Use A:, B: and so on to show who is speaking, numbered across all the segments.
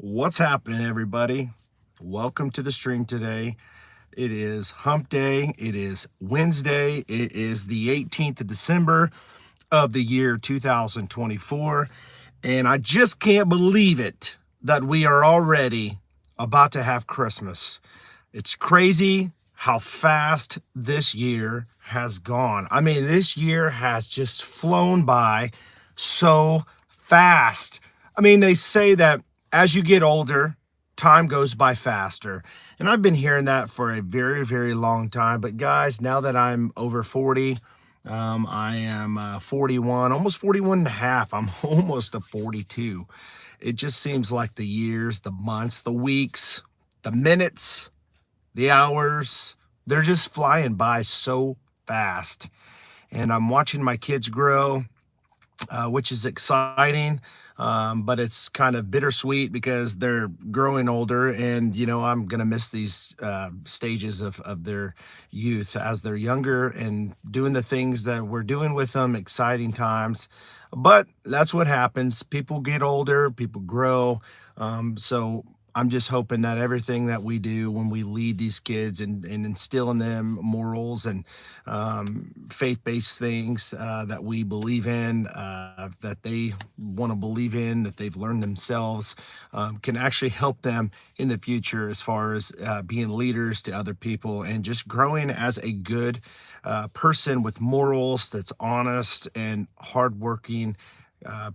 A: What's happening, everybody? Welcome to the stream today. It is hump day. It is Wednesday. It is the 18th of December of the year 2024. And I just can't believe it that we are already about to have Christmas. It's crazy how fast this year has gone. I mean, this year has just flown by so fast. I mean, they say that as you get older, time goes by faster. And I've been hearing that for a very, very long time. But guys, now that I'm over 40, I am 41, almost 41 and a half. I'm almost a 42. It just seems like the years, the months, the weeks, the minutes, the hours, they're just flying by so fast. And I'm watching my kids grow, which is exciting. But it's kind of bittersweet because they're growing older, and I'm gonna miss these stages of their youth as they're younger and doing the things that we're doing with them. Exciting times, but that's what happens. People get older, people grow. So I'm just hoping that everything that we do when we lead these kids and instill in them morals and faith-based things that we believe in, that they want to believe in, that they've learned themselves, can actually help them in the future as far as being leaders to other people and just growing as a good person with morals that's honest and hardworking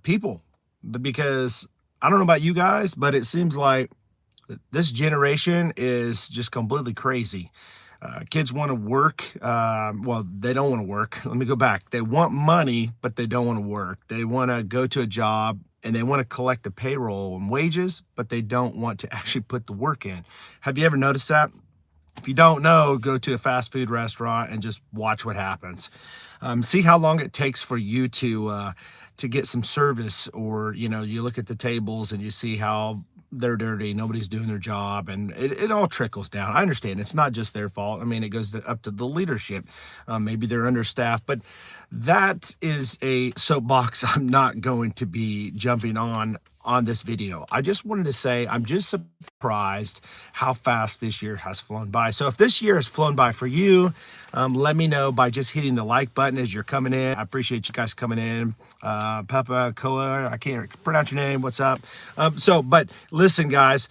A: people. Because I don't know about you guys, but it seems like this generation is just completely crazy. Kids want to work. Well, they don't want to work. Let me go back. They want money, but they don't want to work. They want to go to a job and they want to collect a payroll and wages, but they don't want to actually put the work in. Have you ever noticed that? If you don't know, go to a fast food restaurant and just watch what happens. See how long it takes for you to get some service, or you look at the tables and you see how they're dirty, nobody's doing their job, and it all trickles down. I understand it's not just their fault. I mean, it goes up to the leadership. Maybe they're understaffed, but that is a soapbox I'm not going to be jumping on this video. I just wanted to say I'm just surprised how fast this year has flown by. So if this year has flown by for you, let me know by just hitting the like button as you're coming in. I appreciate you guys coming in. Papa Koa, I can't pronounce your name. What's up? But listen, guys,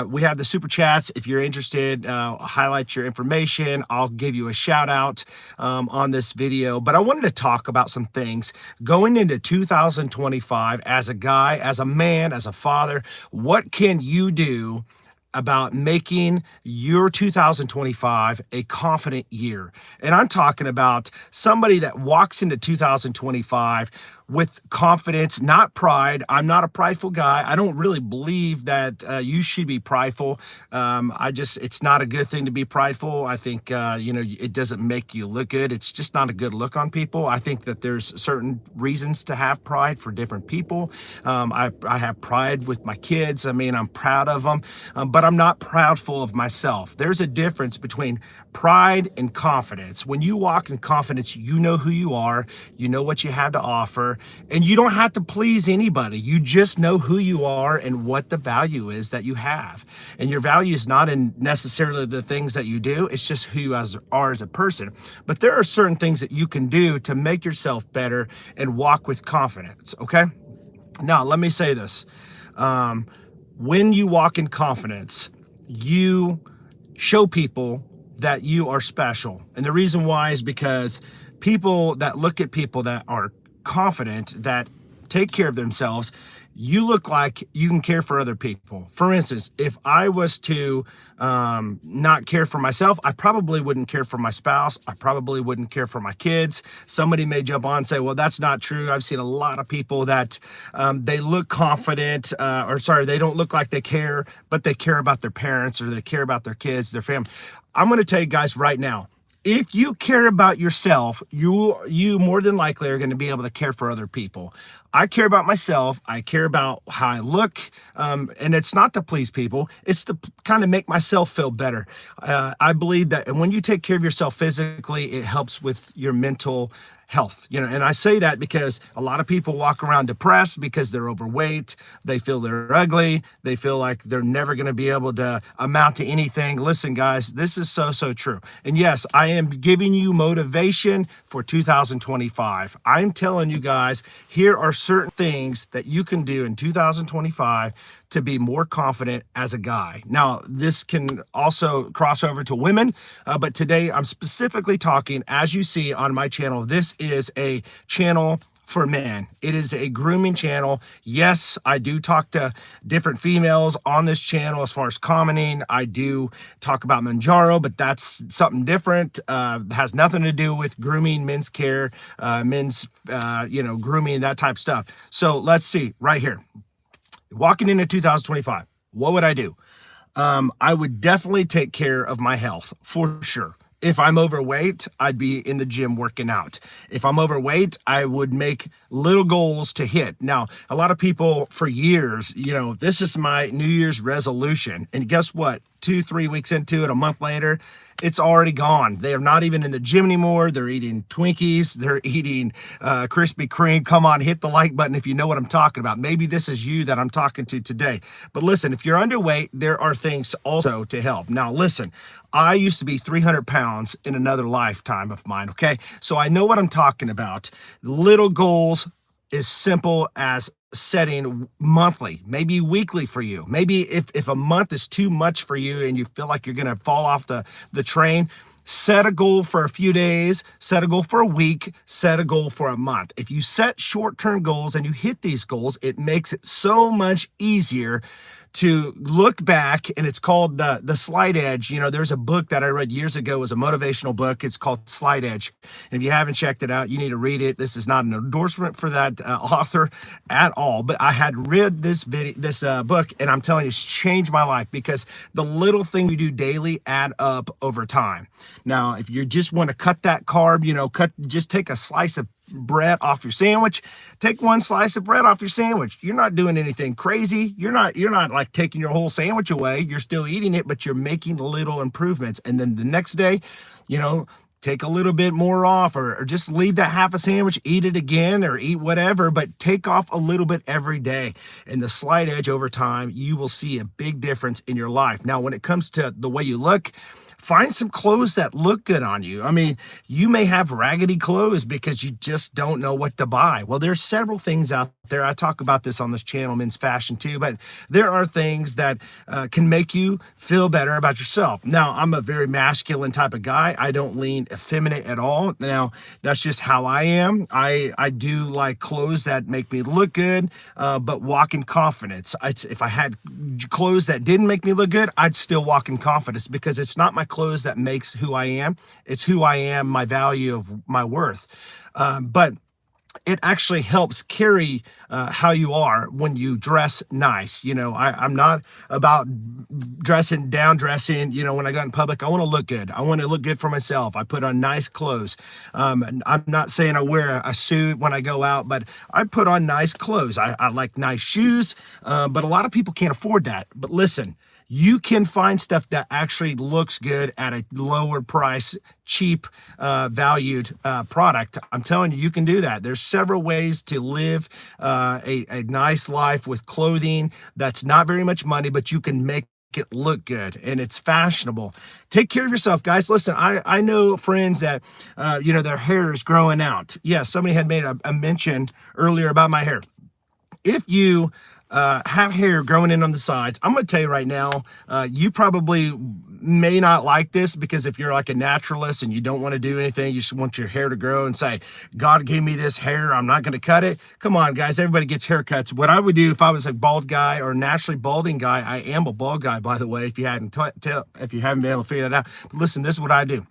A: we have the super chats. If you're interested, highlight your information. I'll give you a shout out on this video. But I wanted to talk about some things going into 2025 as a guy, as a man, as a father. What can you do about making your 2025 a confident year? And I'm talking about somebody that walks into 2025 with confidence, not pride. I'm not a prideful guy. I don't really believe that you should be prideful. It's not a good thing to be prideful. I think, it doesn't make you look good. It's just not a good look on people. I think that there's certain reasons to have pride for different people. I have pride with my kids. I mean, I'm proud of them, but I'm not proudful of myself. There's a difference between pride and confidence. When you walk in confidence, you know who you are, you know what you have to offer, and you don't have to please anybody. You just know who you are and what the value is that you have. And your value is not in necessarily the things that you do, it's just who you are as a person. But there are certain things that you can do to make yourself better and walk with confidence, okay? Now, let me say this. When you walk in confidence, you show people that you are special. And the reason why is because people that look at people that are confident, that take care of themselves, you look like you can care for other people. For instance, if I was to not care for myself, I probably wouldn't care for my spouse. I probably wouldn't care for my kids. Somebody may jump on and say, well, that's not true. I've seen a lot of people that they look confident, they don't look like they care, but they care about their parents, or they care about their kids, their family. I'm going to tell you guys right now, if you care about yourself, you more than likely are going to be able to care for other people. I care about myself. I care about how I look. And it's not to please people. It's to kind of make myself feel better. I believe that when you take care of yourself physically, it helps with your mental health, you know. And I say that because a lot of people walk around depressed because they're overweight, they feel they're ugly, they feel like they're never going to be able to amount to anything. Listen, guys, this is so true. And yes, I am giving you motivation for 2025. I'm telling you guys, here are certain things that you can do in 2025 to be more confident as a guy. Now, this can also cross over to women, but today I'm specifically talking, as you see on my channel, this is a channel for men. It is a grooming channel. Yes, I do talk to different females on this channel as far as commenting. I do talk about Mounjarbro, but that's something different. Has nothing to do with grooming, men's care, men's, grooming, that type of stuff. So let's see right here. Walking into 2025, what would I do? I would definitely take care of my health for sure. If I'm overweight, I'd be in the gym working out. If I'm overweight, I would make little goals to hit. Now, a lot of people for years, this is my New Year's resolution. And guess what? 2-3 weeks into it, a month later, it's already gone. They are not even in the gym anymore. They're eating Twinkies. They're eating Krispy Kreme. Come on, hit the like button if you know what I'm talking about. Maybe this is you that I'm talking to today. But listen, if you're underweight, there are things also to help. Now, listen, I used to be 300 pounds in another lifetime of mine, okay? So I know what I'm talking about. Little goals is simple as setting monthly, maybe weekly for you. Maybe if a month is too much for you and you feel like you're going to fall off the train, set a goal for a few days, set a goal for a week, set a goal for a month. If you set short-term goals and you hit these goals, it makes it so much easier to look back, and it's called the Slide Edge. There's a book that I read years ago. It was a motivational book. It's called Slide Edge. And if you haven't checked it out, you need to read it. This is not an endorsement for that author at all, but I had read this book, and I'm telling you, it's changed my life because the little thing you do daily add up over time. Now, if you just want to cut that carb, just take a slice of bread off your sandwich. Take one slice of bread off your sandwich. You're not doing anything crazy. You're not like taking your whole sandwich away. You're still eating it, but you're making little improvements. And then the next day, take a little bit more off, or just leave that half a sandwich, eat it again, or eat whatever, but take off a little bit every day. And the Slide Edge over time, you will see a big difference in your life. Now, when it comes to the way you look, find some clothes that look good on you. I mean, you may have raggedy clothes because you just don't know what to buy. Well, there's several things out there. I talk about this on this channel, Men's Fashion too, but there are things that can make you feel better about yourself. Now, I'm a very masculine type of guy. I don't lean effeminate at all. Now, that's just how I am. I do like clothes that make me look good, but walk in confidence. If I had clothes that didn't make me look good, I'd still walk in confidence because it's not my clothes that makes who I am. It's who I am, my value of my worth. But it actually helps carry how you are when you dress nice. I'm not about down dressing. When I go in public, I want to look good. I want to look good for myself. I put on nice clothes. I'm not saying I wear a suit when I go out, but I put on nice clothes. I like nice shoes, but a lot of people can't afford that. But listen, you can find stuff that actually looks good at a lower price, cheap, valued product. I'm telling you, you can do that. There's several ways to live a nice life with clothing that's not very much money, but you can make it look good and it's fashionable. Take care of yourself, guys. Listen, I know friends that, their hair is growing out. Yeah, somebody had made a mention earlier about my hair. If you have hair growing in on the sides, I'm going to tell you right now, you probably may not like this because if you're like a naturalist and you don't want to do anything, you just want your hair to grow and say, God gave me this hair, I'm not going to cut it. Come on, guys, everybody gets haircuts. What I would do if I was a bald guy or naturally balding guy, I am a bald guy, by the way, if you haven't been able to figure that out. But listen, this is what I do.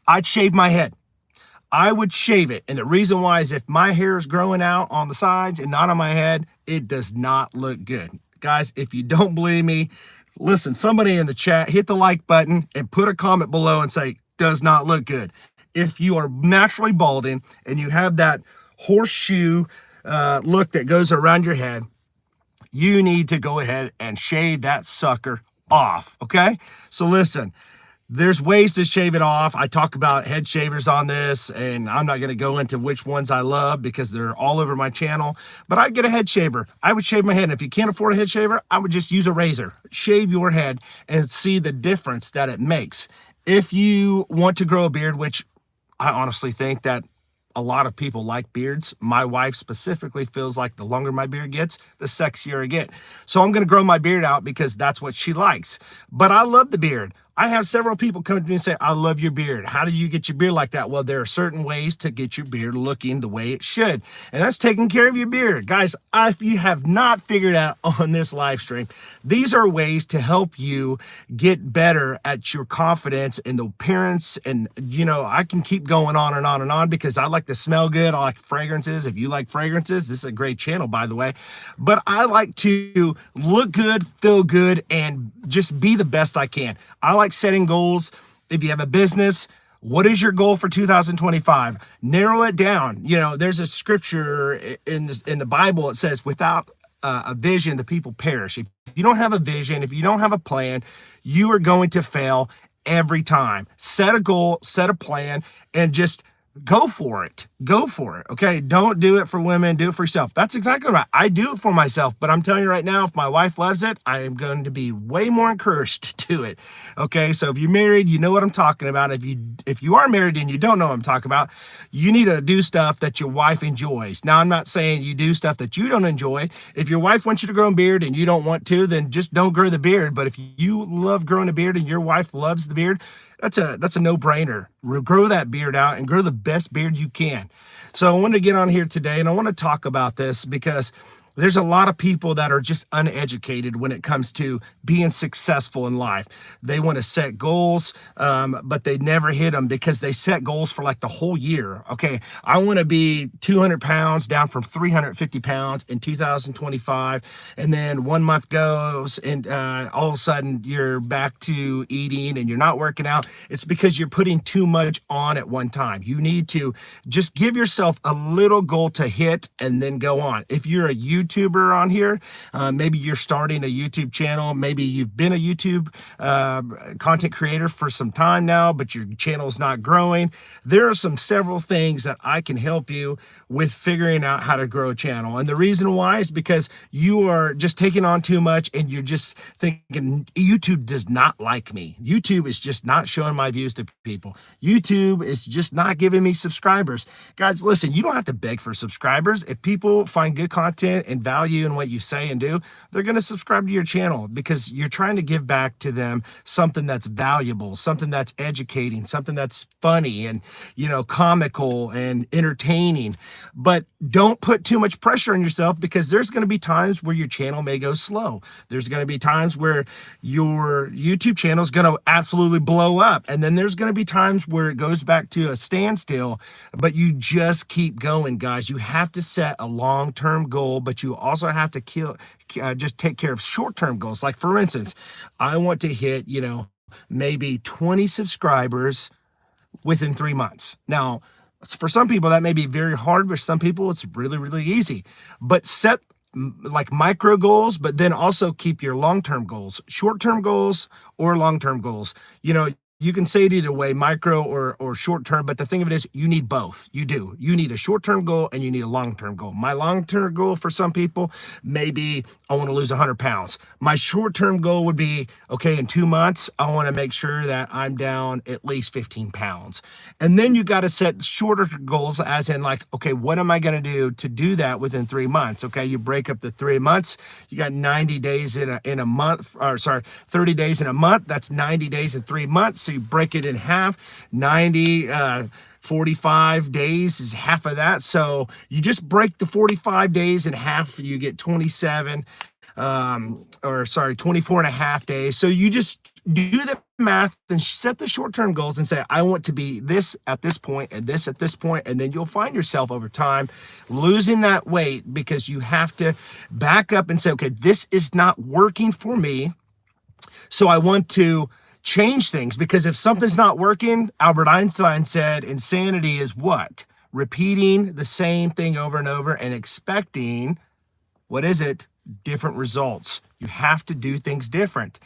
A: I'd shave my head. I would shave it. And the reason why is if my hair is growing out on the sides and not on my head, it does not look good. Guys, if you don't believe me, listen, somebody in the chat, hit the like button and put a comment below and say, does not look good. If you are naturally balding and you have that horseshoe look that goes around your head, you need to go ahead and shave that sucker off, okay? So listen, There's ways to shave it off. I talk about head shavers on this, and I'm not going to go into which ones I love because they're all over my channel, but I'd get a head shaver. I would shave my head. And if you can't afford a head shaver, I would just use a razor. Shave your head and see the difference that it makes. If you want to grow a beard, which I honestly think that a lot of people like beards. My wife specifically feels like the longer my beard gets, the sexier I get. So I'm going to grow my beard out because that's what she likes. But I love the beard. I have several people come to me and say, I love your beard. How do you get your beard like that? Well, there are certain ways to get your beard looking the way it should. And that's taking care of your beard. Guys, if you have not figured out on this live stream, these are ways to help you get better at your confidence in the appearance. And, you know, I can keep going on and on and on because I like to smell good. I like fragrances. If you like fragrances, this is a great channel, by the way. But I like to look good, feel good, and just be the best I can. I like setting goals. If you have a business, what is your goal for 2025? Narrow it down. You know, there's a scripture in the Bible. It says, without a vision, the people perish. If you don't have a vision, if you don't have a plan, you are going to fail every time. Set a goal, set a plan, and just go for it. Go for it. Okay. Don't do it for women. Do it for yourself. That's exactly right. I do it for myself, but I'm telling you right now, if my wife loves it, I am going to be way more encouraged to do it. Okay. So if you're married, you know what I'm talking about. If you are married and you don't know what I'm talking about, you need to do stuff that your wife enjoys. Now, I'm not saying you do stuff that you don't enjoy. If your wife wants you to grow a beard and you don't want to, then just don't grow the beard. But if you love growing a beard and your wife loves the beard, that's a no-brainer. Grow that beard out and grow the best beard you can. So I wanted to get on here today and I want to talk about this because there's a lot of people that are just uneducated when it comes to being successful in life. They want to set goals, but they never hit them because they set goals for like the whole year. Okay, I want to be 200 pounds down from 350 pounds in 2025. And then 1 month goes and all of a sudden you're back to eating and you're not working out. It's because you're putting too much on at one time. You need to just give yourself a little goal to hit and then go on. If you're a YouTuber on here, maybe you're starting a YouTube channel, maybe you've been a YouTube content creator for some time now, but your channel is not growing. There are several things that I can help you with figuring out how to grow a channel. And the reason why is because you are just taking on too much and you're just thinking YouTube does not like me. YouTube is just not showing my views to people. YouTube is just not giving me subscribers. Guys, listen, you don't have to beg for subscribers. If people find good content and value in what you say and do, they're going to subscribe to your channel because you're trying to give back to them something that's valuable, something that's educating, something that's funny and, you know, comical and entertaining. But don't put too much pressure on yourself because there's going to be times where your channel may go slow. There's going to be times where your YouTube channel is going to absolutely blow up. And then there's going to be times where it goes back to a standstill, but you just keep going, guys. You have to set a long-term goal, but you also have to just take care of short-term goals. Like, for instance, I want to hit, you know, maybe 20 subscribers within 3 months. Now, for some people, that may be very hard, but some people, it's really, really easy. But set like micro goals, but then also keep your long-term goals, short-term goals or long-term goals. You know, you can say it either way, micro or short-term, but the thing of it is you need both. You do. You need a short-term goal and you need a long-term goal. My long-term goal for some people may be I want to lose 100 pounds. My short-term goal would be, okay, in 2 months, I want to make sure that I'm down at least 15 pounds. And then you got to set shorter goals as in like, okay, what am I going to do that within 3 months? Okay, you break up the 3 months. You got 90 days in a month, or sorry, 30 days in a month. That's 90 days in 3 months. So you break it in half. 45 days is half of that. So you just break the 45 days in half. You get 27, 24 and a half days. So you just do the math and set the short-term goals and say, I want to be this at this point and this at this point. And then you'll find yourself over time losing that weight because you have to back up and say, okay, this is not working for me. So I want to change things, because if something's not working, Albert Einstein said insanity is what? Repeating the same thing over and over and expecting, what is it? different results. You have to do things different.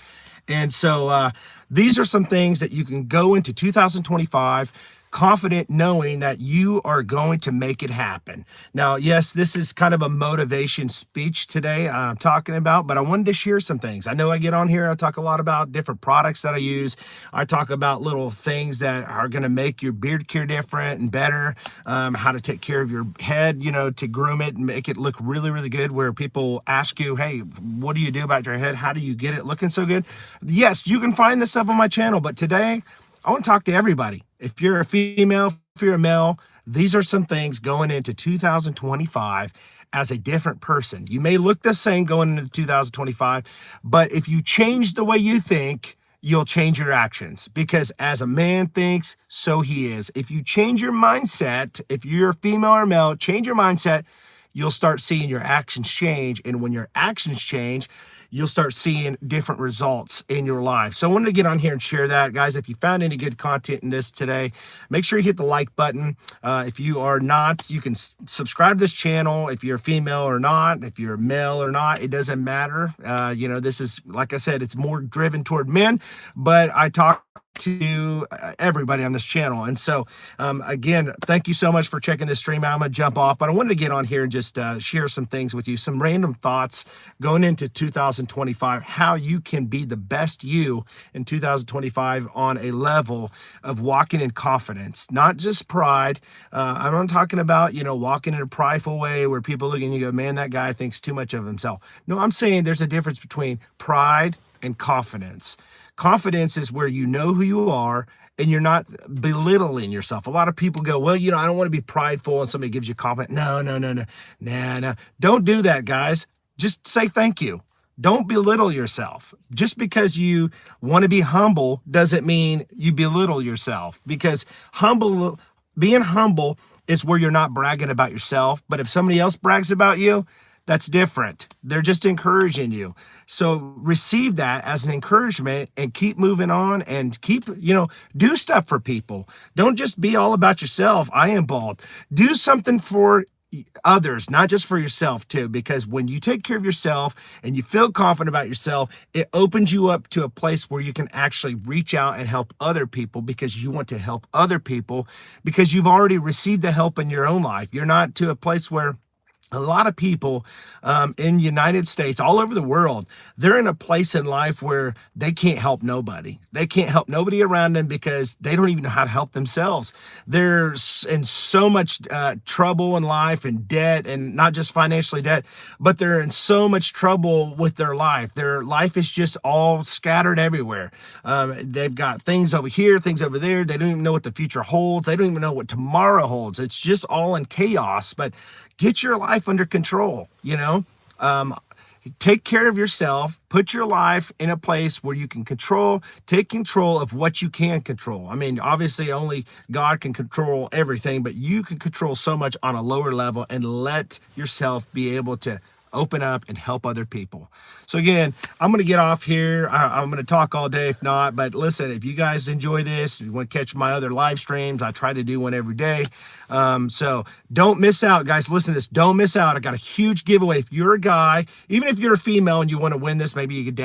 A: And so these are some things that you can go into 2025 confident knowing that you are going to make it happen. Now, yes, this is kind of a motivation speech today I'm talking about, but I wanted to share some things. I know I get on here, I talk a lot about different products that I use. I talk about little things that are going to make your beard care different and better, how to take care of your head, you know, to groom it and make it look really, really good, where people ask you, hey, what do you do about your head? How do you get it looking so good? Yes, you can find this stuff on my channel, but today I want to talk to everybody. If you're a female, if you're a male, these are some things going into 2025 as a different person. You may look the same going into 2025, but if you change the way you think, you'll change your actions, because as a man thinks, so he is. If you change your mindset, if you're a female or male, change your mindset, you'll start seeing your actions change. And when your actions change, you'll start seeing different results in your life. So I wanted to get on here and share that. Guys, if you found any good content in this today, make sure you hit the like button. If you are not, you can subscribe to this channel. If you're a female or not, if you're a male or not, it doesn't matter. You know, this is, like I said, it's more driven toward men, but I talk to everybody on this channel. And so again, thank you so much for checking this stream out. I'm gonna jump off, but I wanted to get on here and just share some things with you, some random thoughts going into 2025, how you can be the best you in 2025 on a level of walking in confidence, not just pride. I'm not talking about, you know, walking in a prideful way where people look and you go, man, that guy thinks too much of himself. No, I'm saying there's a difference between pride and confidence. Confidence is where you know who you are and you're not belittling yourself. A lot of people go, well, you know, I don't want to be prideful, and somebody gives you a compliment. No. Don't do that, guys. Just say thank you. Don't belittle yourself. Just because you want to be humble doesn't mean you belittle yourself, because being humble is where you're not bragging about yourself. But if somebody else brags about you, that's different. They're just encouraging you. So receive that as an encouragement and keep moving on and keep, you know, do stuff for people. Don't just be all about yourself. I am bald. Do something for others, not just for yourself too, because when you take care of yourself and you feel confident about yourself, it opens you up to a place where you can actually reach out and help other people, because you want to help other people because you've already received the help in your own life. You're not to a place where a lot of people in the United States, all over the world, they're in a place in life where they can't help nobody. They can't help nobody around them because they don't even know how to help themselves. They're in so much trouble in life and debt, and not just financially debt, but they're in so much trouble with their life. Their life is just all scattered everywhere. They've got things over here, things over there. They don't even know what the future holds. They don't even know what tomorrow holds. It's just all in chaos. But get your life under control, you know. Take care of yourself, put your life in a place where you can take control of what you can control. I mean, obviously only God can control everything, but you can control so much on a lower level, and let yourself be able to open up and help other people. So again, I'm going to get off here. I'm going to talk all day if not, but listen, if you guys enjoy this, if you want to catch my other live streams, I try to do one every day. So don't miss out, guys. Listen to this. Don't miss out. I got a huge giveaway. If you're a guy, even if you're a female and you want to win this, maybe you got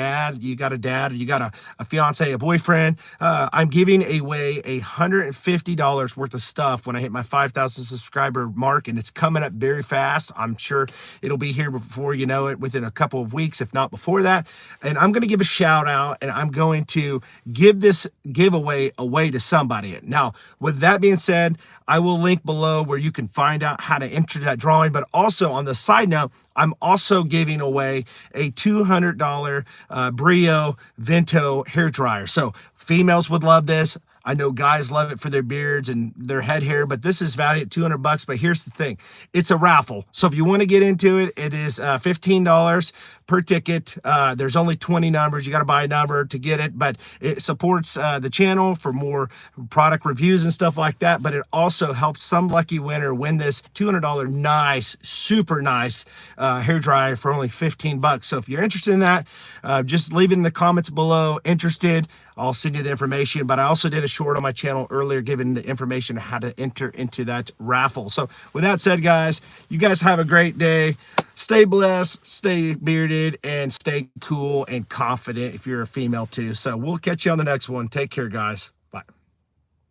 A: a dad, or you got a fiance, a boyfriend, I'm giving away $150 worth of stuff when I hit my 5,000 subscriber mark, and it's coming up very fast. I'm sure it'll be here before you know it, within a couple of weeks, if not before that. And I'm going to give a shout out, and I'm going to give this giveaway away to somebody. Now, with that being said, I will link below where you can find out how to enter that drawing. But also on the side note, I'm also giving away a $200 Brio Vento hair dryer. So females would love this. I know guys love it for their beards and their head hair, but this is valued at $200. But here's the thing. It's a raffle. So if you want to get into it, it is $15 per ticket. There's only 20 numbers. You got to buy a number to get it, but it supports the channel for more product reviews and stuff like that. But it also helps some lucky winner win this $200 nice, super nice hair dryer for only $15. So if you're interested in that, just leave it in the comments below. Interested, I'll send you the information. But I also did a short on my channel earlier giving the information on how to enter into that raffle. So with that said, guys, you guys have a great day. Stay blessed, stay bearded, and stay cool and confident if you're a female too. So we'll catch you on the next one. Take care, guys.